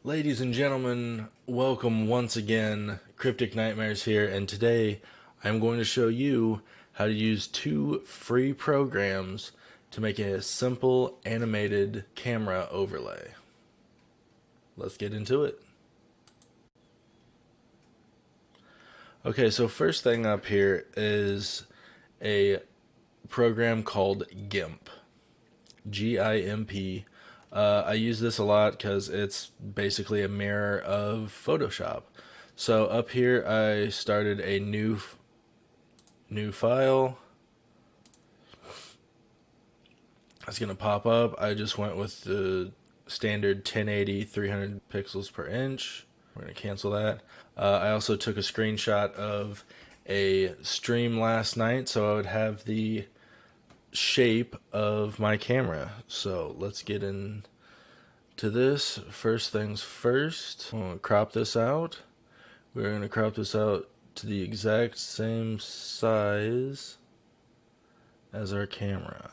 Ladies and gentlemen, welcome once again. Cryptic Nightmares here, and today I'm going to show you how to use two free programs to make a simple animated camera overlay. Let's get into it. Okay, so first thing up here is a program called Gimp. Gimp. I use this a lot because it's basically a mirror of Photoshop. So up here, I started a new file. It's gonna pop up. I just went with the standard 1080 300 pixels per inch. We're gonna cancel that. I also took a screenshot of a stream last night, so I would have the shape of my camera. So let's get into this. First things first, I'm gonna crop this out. We're gonna crop this out to the exact same size as our camera.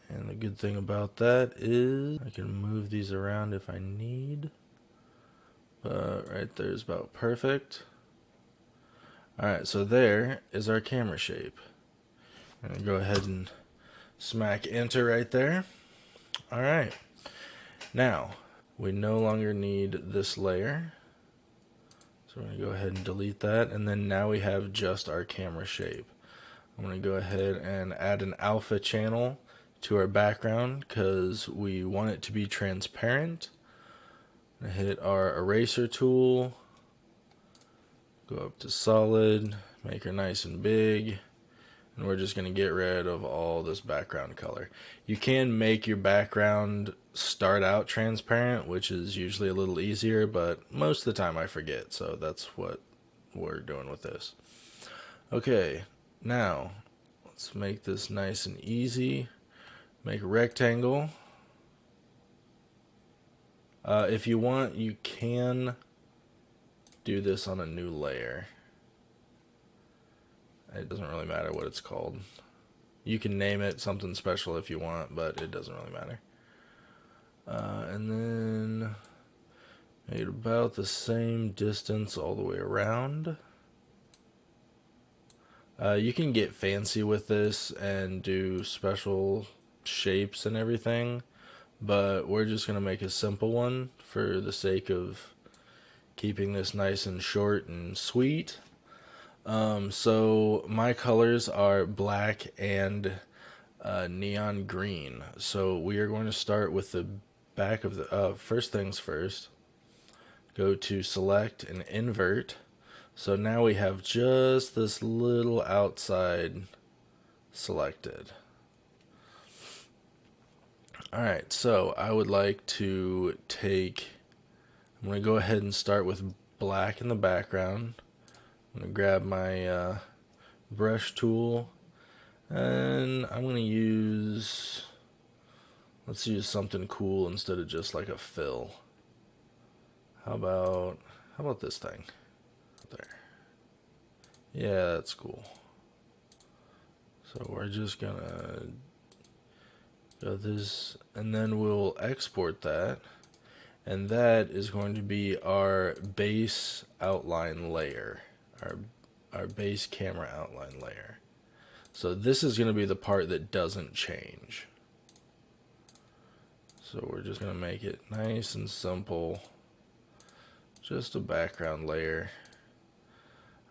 And the good thing about that is I can move these around if I need. But right there is about perfect. Alright, so there is our camera shape. I'm gonna go ahead and smack enter right there. Alright, now we no longer need this layer. So we're gonna go ahead and delete that, and then now we have just our camera shape. I'm gonna go ahead and add an alpha channel to our background because we want it to be transparent. I'm gonna hit our eraser tool, go up to solid, make her nice and big, and we're just gonna get rid of all this background color. You can make your background start out transparent, which is usually a little easier, but most of the time I forget, so that's what we're doing with this. Okay, now let's make this nice and easy. Make a rectangle. If you want, you can do this on a new layer. It doesn't really matter what it's called. You can name it something special if you want, but it doesn't really matter. And then make it about the same distance all the way around. You can get fancy with this and do special shapes and everything, but we're just going to make a simple one for the sake of keeping this nice and short and sweet. So my colors are black and neon green. So we are going to start with the back of the first things first. Go to select and invert. So now we have just this little outside selected. Alright, so I would like to I'm going to go ahead and start with black in the background. I'm going to grab my brush tool, and I'm going to let's use something cool instead of just like a fill. How about this thing? There. Yeah, that's cool. So we're just gonna go this, and then we'll export that, and that is going to be our base outline layer, our base camera outline layer. So this is going to be the part that doesn't change. So we're just going to make it nice and simple, just a background layer.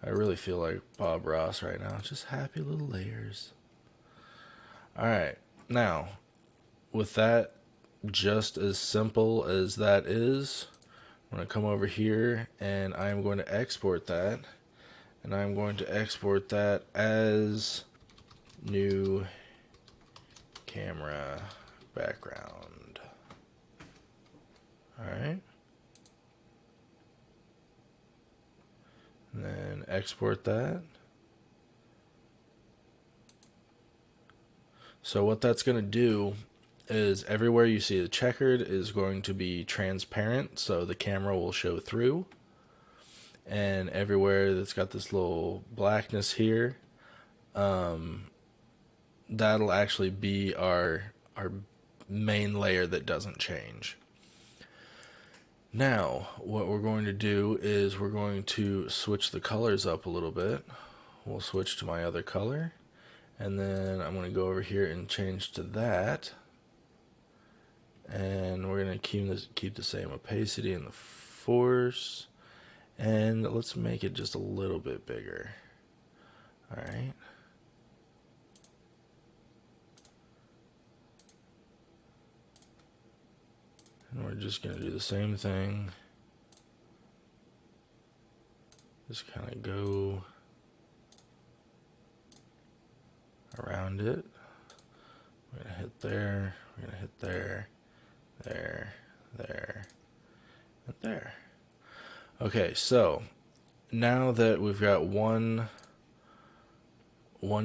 I really feel like Bob Ross right now, just happy little layers. Alright, now with that, just as simple as that is, I'm going to come over here and I'm going to export that, and I'm going to export that as new camera background. Alright, and then export that. So what that's going to do is everywhere you see the checkered is going to be transparent, so the camera will show through. And everywhere that's got this little blackness here, that'll actually be our main layer that doesn't change. Now, what we're going to do is we're going to switch the colors up a little bit. We'll switch to my other color, and then I'm going to go over here and change to that. And we're going to keep the same opacity and the force. And let's make it just a little bit bigger. Alright. And we're just going to do the same thing. Just kind of go around it. We're going to hit there. We're going to hit there. There. There. And there. Okay, so now that we've got one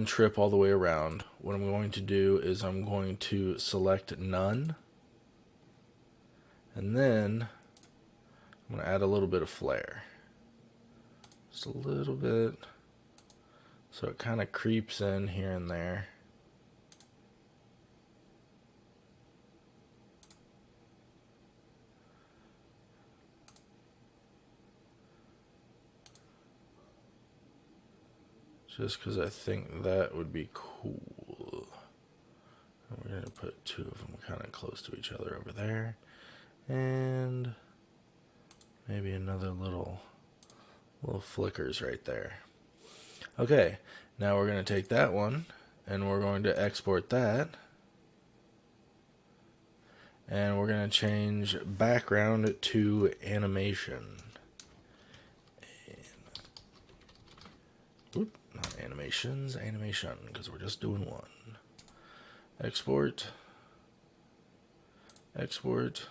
trip all the way around, what I'm going to do is I'm going to select none, and then I'm going to add a little bit of flare, just a little bit, so it kind of creeps in here and there. Just because I think that would be cool. And we're going to put two of them kind of close to each other over there. And maybe another little flickers right there. Okay, now we're going to take that one and we're going to export that. And we're going to change background to animation. Not animations, animation, because we're just doing one. Export. Export.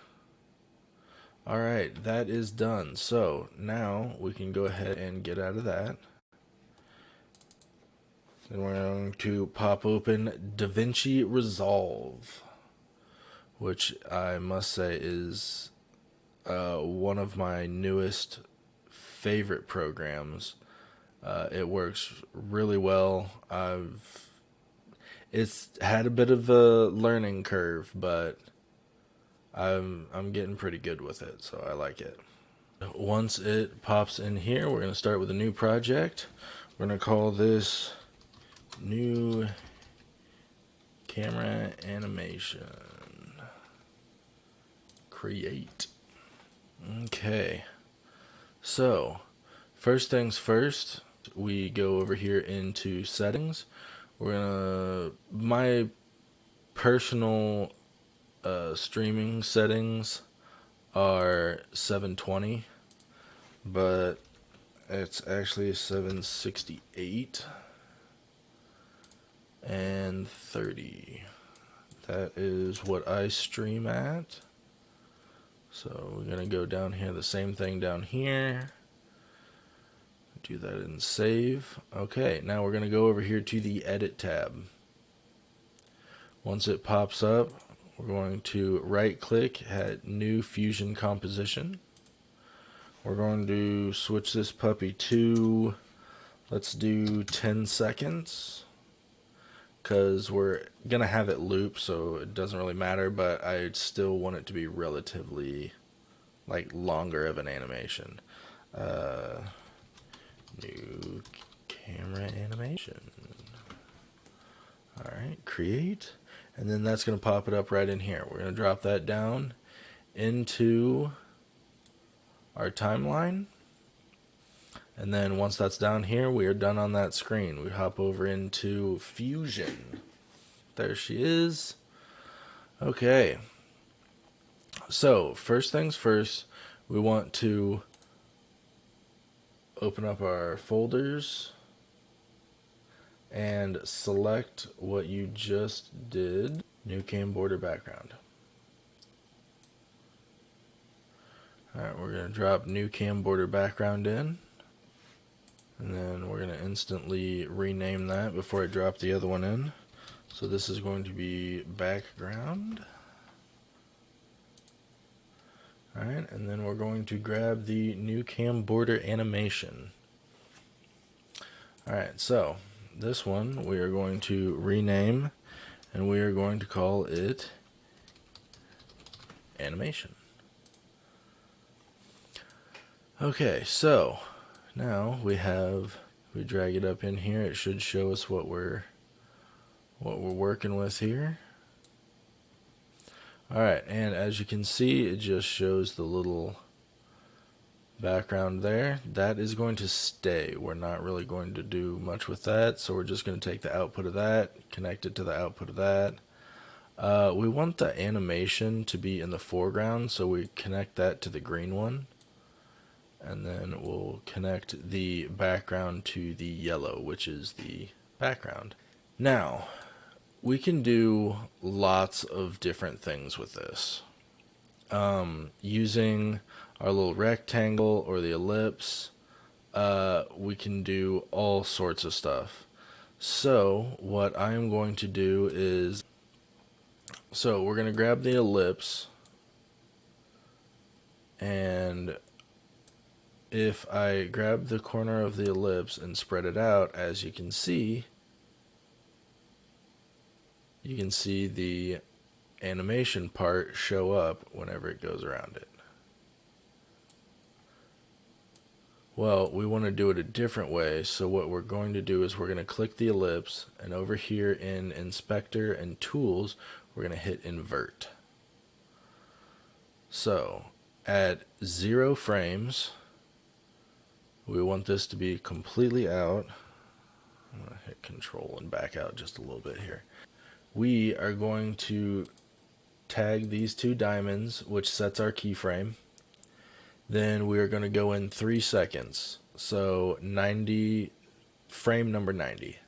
Alright, that is done. So now we can go ahead and get out of that. Then we're going to pop open Davinci Resolve, which I must say is one of my newest favorite programs. It works really well. It's had a bit of a learning curve, but I'm getting pretty good with it, so I like it. Once it pops in here, we're going to start with a new project. We're going to call this new camera animation. Create. Okay. So, first things first, we go over here into settings. We're gonna, my personal streaming settings are 720, but it's actually 768 and 30. That is what I stream at. So we're gonna go down here, the same thing down here. Do that and save. Okay, now we're gonna go over here to the edit tab. Once it pops up, we're going to right click at new fusion composition. We're going to switch this puppy to, let's do 10 seconds, because we're gonna have it loop, so it doesn't really matter, but I still want it to be relatively like longer of an animation. New camera animation. Alright, create, and then that's going to pop it up right in here. We're going to drop that down into our timeline, and then once that's down here, we are done on that screen. We hop over into Fusion. There she is. Okay, so first things first, we want to open up our folders and select what you just did, new cam border background. Alright, we're going to drop new cam border background in, and then we're going to instantly rename that before I drop the other one in. So this is going to be background. Alright, and then we're going to grab the new cam border animation. Alright, so this one we are going to rename, and we are going to call it animation. Okay, so now we drag it up in here. It should show us what we're working with here. Alright, and as you can see, it just shows the little background there. That is going to stay. We're not really going to do much with that, so we're just going to take the output of that, connect it to the output of that. We want the animation to be in the foreground, so we connect that to the green one. And then we'll connect the background to the yellow, which is the background. Now, we can do lots of different things with this. Using our little rectangle or the ellipse, we can do all sorts of stuff. So what I'm going to do is, so we're going to grab the ellipse, and if I grab the corner of the ellipse and spread it out, as you can see the animation part show up whenever it goes around it. Well, we want to do it a different way, so what we're going to do is we're going to click the ellipse, and over here in Inspector and Tools, we're going to hit Invert. So, at 0 frames, we want this to be completely out. I'm going to hit Control and back out just a little bit here. We are going to tag these 2 diamonds, which sets our keyframe. Then we are going to go in 3 seconds. So 90, frame number 90.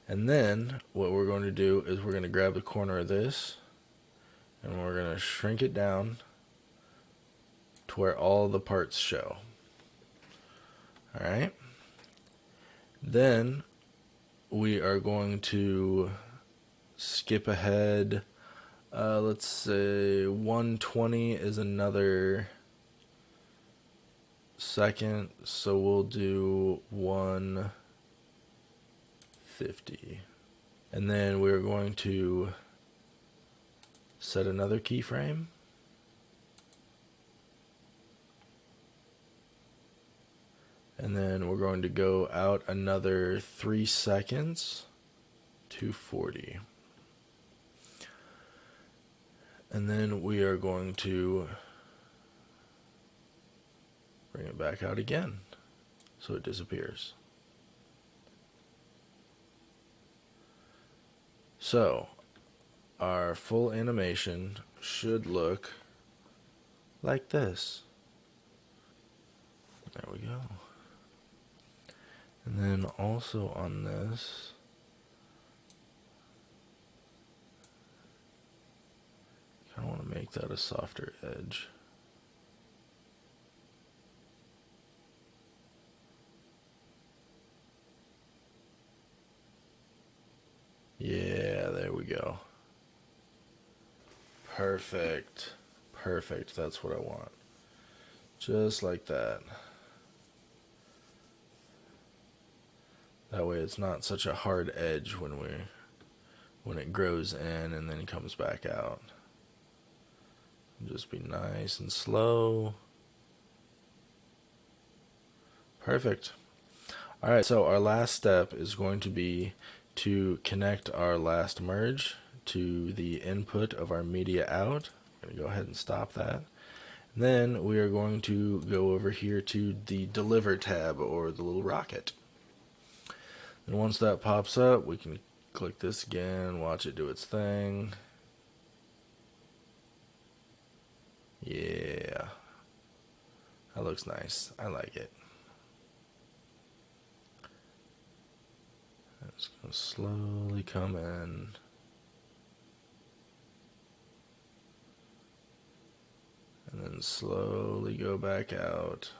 And then what we're going to do is we're going to grab the corner of this, and we're going to shrink it down to where all the parts show. Alright. Then we are going to skip ahead. Let's say 120 is another second, so we'll do 150. And then we're going to set another keyframe. And then we're going to go out another 3 seconds, 240. And then we are going to bring it back out again so it disappears. So our full animation should look like this. There we go. And then also on this, I want to make that a softer edge. Yeah, there we go. Perfect. Perfect. That's what I want. Just like that. That way it's not such a hard edge when it grows in and then comes back out. Just be nice and slow. Perfect. Alright, so our last step is going to be to connect our last merge to the input of our media out. I'm going to go ahead and stop that. And then we are going to go over here to the Deliver tab, or the little rocket. And once that pops up, we can click this again, watch it do its thing. Yeah. That looks nice. I like it. It's going to slowly come in. And then slowly go back out.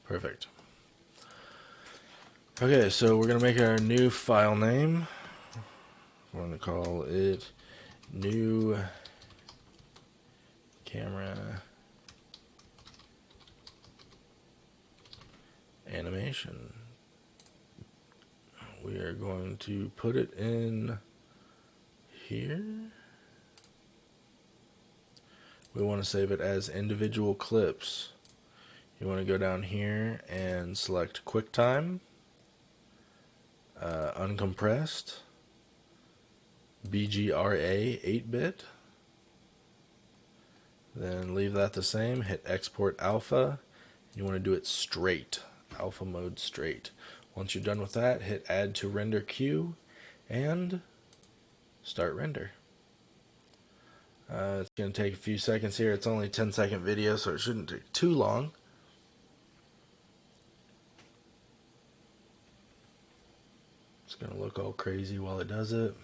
Perfect. Okay, so we're going to make our new file name. We're going to call it new camera animation. We are going to put it in here. We want to save it as individual clips. You want to go down here and select QuickTime, uncompressed, BGRA 8-bit. Then leave that the same, hit export alpha. You want to do it straight, alpha mode straight. Once you're done with that, hit add to render queue and start render. It's going to take a few seconds here. It's only a 10-second video, so it shouldn't take too long. It's going to look all crazy while it does it.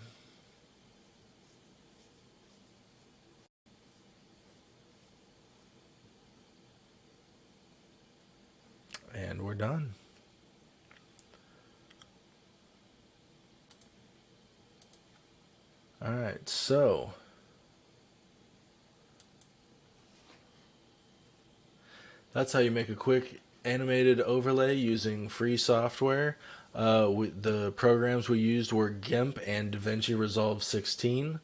And we're done. Alright, so that's how you make a quick animated overlay using free software. The programs we used were Gimp and Davinci Resolve 16.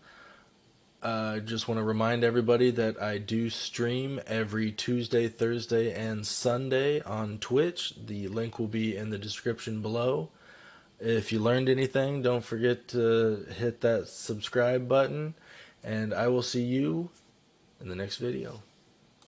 Just want to remind everybody that I do stream every Tuesday, Thursday, and Sunday on Twitch. The link will be in the description below. If you learned anything, don't forget to hit that subscribe button, and I will see you in the next video.